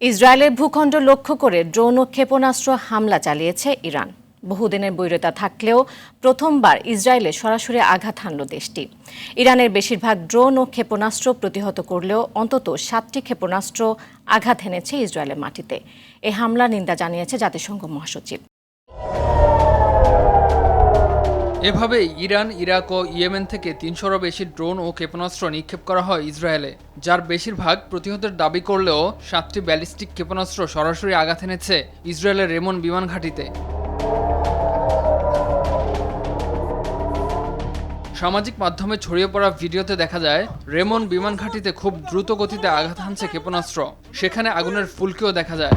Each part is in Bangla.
ইসরায়েলের ভূখণ্ড লক্ষ্য করে ড্রোন ও ক্ষেপণাস্ত্র হামলা চালিয়েছে ইরান। বহুদিনের বৈরতা থাকলেও প্রথমবার ইসরায়েলে সরাসরি আঘাত হানল দেশটি। ইরানের বেশিরভাগ ড্রোন ও ক্ষেপণাস্ত্র প্রতিহত করলেও অন্তত 7টি ক্ষেপণাস্ত্র আঘাত হেনেছে ইসরায়েলের মাটিতে। এই হামলার নিন্দা জানিয়েছে জাতিসংঘ মহাসচিব। এভাবে ইরান, ইরাক ও ইয়েমেন থেকে ৩০০রও বেশি ড্রোন ও ক্ষেপণাস্ত্র নিক্ষেপ করা হয় ইসরায়েলে, যার বেশিরভাগ প্রতিহতের দাবি করলেও 7টি ব্যালিস্টিক ক্ষেপণাস্ত্র সরাসরি আঘাত এনেছে ইসরায়েলের রেমন বিমান ঘাঁটিতে। সামাজিক মাধ্যমে ছড়িয়ে পড়া ভিডিওতে দেখা যায় রেমন বিমান ঘাঁটিতে খুব দ্রুত গতিতে আঘাত হানছে ক্ষেপণাস্ত্র। সেখানে আগুনের ফুলকিও দেখা যায়।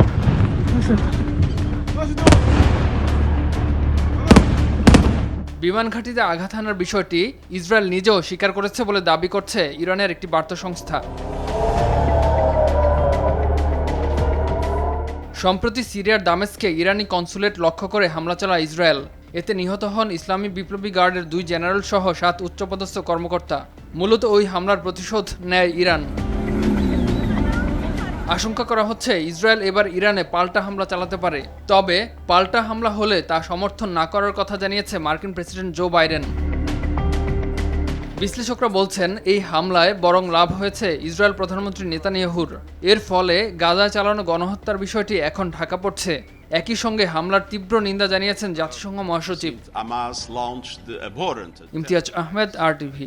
বিমান ঘাঁটিতে আঘাত হানার বিষয়টি ইসরায়েল নিজেও স্বীকার করেছে বলে দাবি করছে ইরানের একটি বার্তা সংস্থা। সম্প্রতি সিরিয়ার দামেস্কে ইরানি কনসুলেট লক্ষ্য করে হামলা চালায় ইসরায়েল। এতে নিহত হন ইসলামী বিপ্লবী গার্ডের 2 জেনারেল সহ 7 উচ্চপদস্থ কর্মকর্তা। মূলত ওই হামলার প্রতিশোধ নেয় ইরান। আশঙ্কা করা হচ্ছে ইসরায়েল এবার ইরানে পাল্টা হামলা চালাতে পারে। তবে পাল্টা হামলা হলে তা সমর্থন না করার কথা জানিয়েছে মার্কিন প্রেসিডেন্ট জো বাইডেন। বিশ্লেষকরা বলছেন এই হামলায় বরং লাভ হয়েছে ইসরায়েল প্রধানমন্ত্রী নেতানিয়াহুর। এর ফলে গাজায় চালানো গণহত্যার বিষয়টি এখন ঢাকা পড়ছে। একই সঙ্গে হামলার তীব্র নিন্দা জানিয়েছেন জাতিসংঘ মহাসচিব। ইমতিয়াজ আহমেদ, RTV।